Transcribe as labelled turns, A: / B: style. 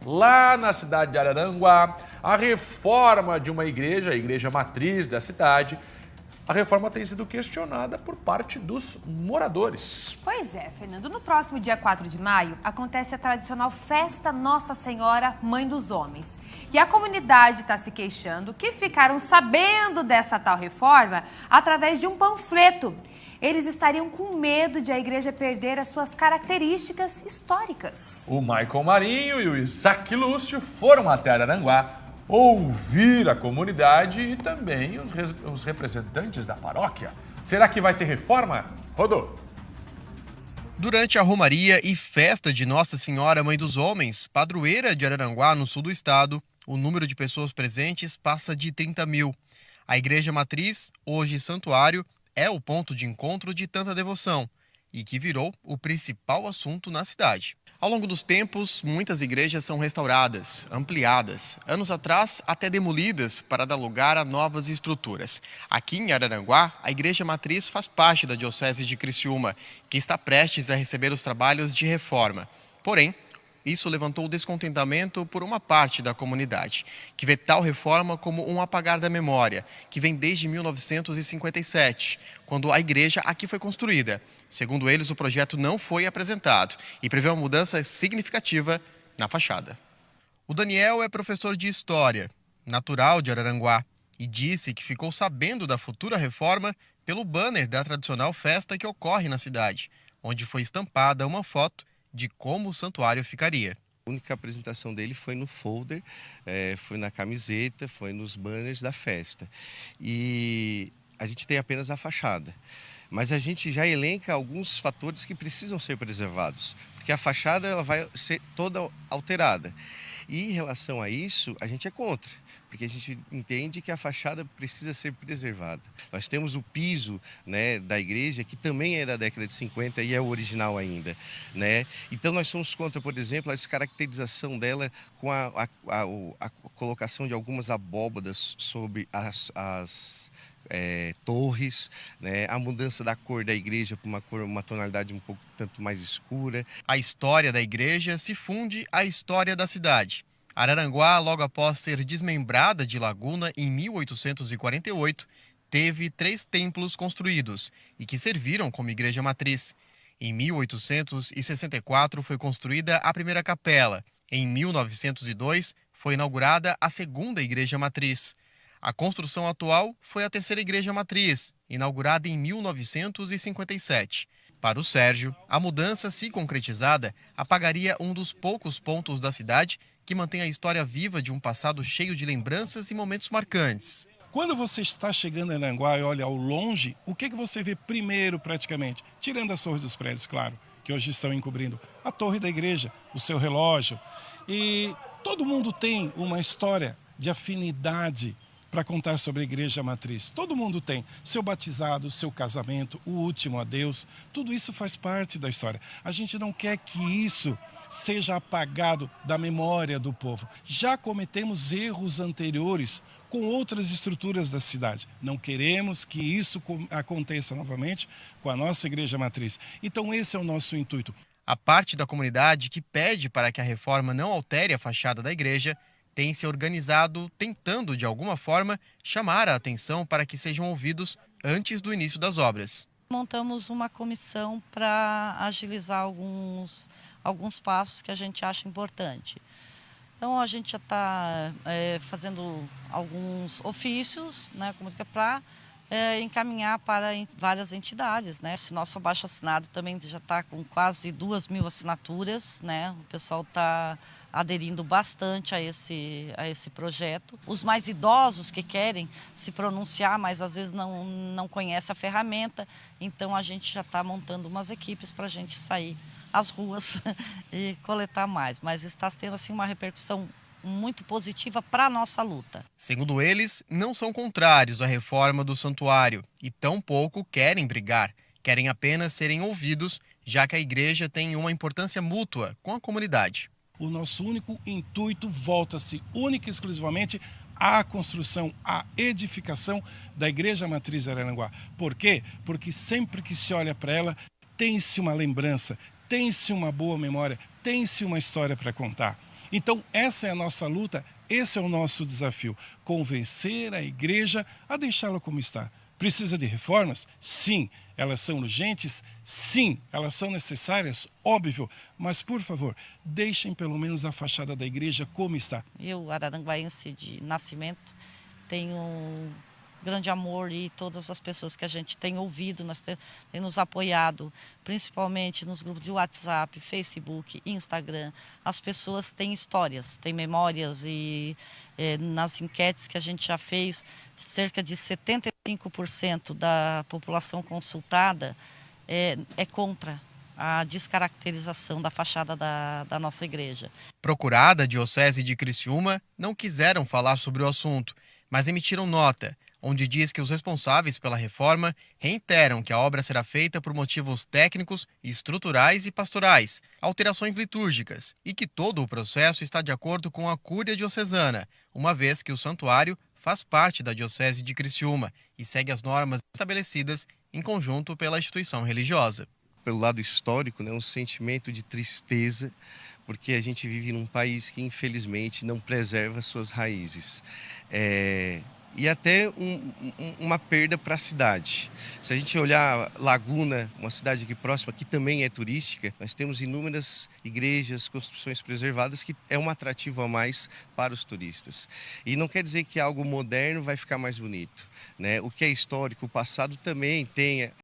A: Lá na cidade de Araranguá, a reforma de uma igreja, a igreja matriz da cidade, a reforma tem sido questionada por parte dos moradores.
B: Pois é, Fernando. No próximo dia 4 de maio, acontece a tradicional festa Nossa Senhora Mãe dos Homens. E a comunidade está se queixando que ficaram sabendo dessa tal reforma através de um panfleto. Eles estariam com medo de a igreja perder as suas características históricas.
A: O Michael Marinho e o Isaac Lúcio foram até Araranguá ouvir a comunidade e também os representantes da paróquia. Será que vai ter reforma? Rodou.
C: Durante a romaria e festa de Nossa Senhora Mãe dos Homens, padroeira de Araranguá, no sul do estado, o número de pessoas presentes passa de 30 mil. A igreja matriz, hoje santuário, é o ponto de encontro de tanta devoção e que virou o principal assunto na cidade. Ao longo dos tempos, muitas igrejas são restauradas, ampliadas, anos atrás até demolidas para dar lugar a novas estruturas. Aqui em Araranguá, a igreja matriz faz parte da Diocese de Criciúma, que está prestes a receber os trabalhos de reforma. Porém, isso levantou descontentamento por uma parte da comunidade, que vê tal reforma como um apagar da memória, que vem desde 1957, quando a igreja aqui foi construída. Segundo eles, o projeto não foi apresentado e prevê uma mudança significativa na fachada. O Daniel é professor de História, natural de Araranguá, e disse que ficou sabendo da futura reforma pelo banner da tradicional festa que ocorre na cidade, onde foi estampada uma foto de como o santuário ficaria.
D: A única apresentação dele foi no folder, foi na camiseta, foi nos banners da festa. E a gente tem apenas a fachada. Mas a gente já elenca alguns fatores que precisam ser preservados, porque a fachada ela vai ser toda alterada. E em relação a isso, a gente é contra, porque a gente entende que a fachada precisa ser preservada. Nós temos o piso, né, da igreja, que também é da década de 50 e é o original ainda, né? Então nós somos contra, por exemplo, a descaracterização dela com a colocação de algumas abóbadas sobre as torres, né? A mudança da cor da igreja para uma tonalidade um pouco tanto mais escura.
C: A história da igreja se funde à história da cidade. Araranguá, logo após ser desmembrada de Laguna em 1848, teve 3 templos construídos e que serviram como igreja matriz. Em 1864 foi construída a primeira capela. Em 1902 foi inaugurada a segunda igreja matriz. A construção atual foi a terceira igreja matriz, inaugurada em 1957. Para o Sérgio, a mudança, se concretizada, apagaria um dos poucos pontos da cidade que mantém a história viva de um passado cheio de lembranças e momentos marcantes.
E: Quando você está chegando em Araranguá e olha ao longe, o que você vê primeiro praticamente? Tirando as torres dos prédios, claro, que hoje estão encobrindo. A torre da igreja, o seu relógio. E todo mundo tem uma história de afinidade para contar sobre a igreja matriz. Todo mundo tem seu batizado, seu casamento, o último adeus. Tudo isso faz parte da história. A gente não quer que isso seja apagado da memória do povo. Já cometemos erros anteriores com outras estruturas da cidade. Não queremos que isso aconteça novamente com a nossa igreja matriz. Então esse é o nosso intuito.
C: A parte da comunidade que pede para que a reforma não altere a fachada da igreja tem se organizado tentando, de alguma forma, chamar a atenção para que sejam ouvidos antes do início das obras.
F: Montamos uma comissão para agilizar alguns passos que a gente acha importante. Então, a gente já está fazendo alguns ofícios, né, para encaminhar para várias entidades, né? Esse nosso abaixo-assinado também já está com quase 2.000 assinaturas, né? O pessoal está aderindo bastante a esse projeto. Os mais idosos que querem se pronunciar, mas às vezes não conhecem a ferramenta, então a gente já está montando umas equipes para a gente sair às ruas e coletar mais. Mas está tendo assim, uma repercussão muito positiva para a nossa luta.
C: Segundo eles, não são contrários à reforma do santuário e tampouco querem brigar. Querem apenas serem ouvidos, já que a igreja tem uma importância mútua com a comunidade.
E: O nosso único intuito volta-se única e exclusivamente à construção, à edificação da Igreja Matriz Araranguá. Por quê? Porque sempre que se olha para ela, tem-se uma lembrança, tem-se uma boa memória, tem-se uma história para contar. Então, essa é a nossa luta, esse é o nosso desafio, convencer a igreja a deixá-la como está. Precisa de reformas? Sim. Elas são urgentes? Sim. Elas são necessárias? Óbvio. Mas, por favor, deixem pelo menos a fachada da igreja como está.
F: Eu, araranguaense de nascimento, tenho um grande amor e todas as pessoas que a gente tem ouvido, tem nos apoiado, principalmente nos grupos de WhatsApp, Facebook, Instagram. As pessoas têm histórias, têm memórias e nas enquetes que a gente já fez, cerca de 75% da população consultada é contra a descaracterização da fachada da nossa igreja.
C: Procurada, a Diocese de Criciúma não quiseram falar sobre o assunto, mas emitiram nota, onde diz que os responsáveis pela reforma reiteram que a obra será feita por motivos técnicos, estruturais e pastorais, alterações litúrgicas, e que todo o processo está de acordo com a Cúria Diocesana, uma vez que o santuário faz parte da Diocese de Criciúma e segue as normas estabelecidas em conjunto pela instituição religiosa.
D: Pelo lado histórico, né, um sentimento de tristeza, porque a gente vive num país que, infelizmente, não preserva suas raízes. E até uma perda para a cidade. Se a gente olhar Laguna, uma cidade aqui próxima, que também é turística, nós temos inúmeras igrejas, construções preservadas, que é um atrativo a mais para os turistas. E não quer dizer que algo moderno vai ficar mais bonito, né? O que é histórico, o passado também tem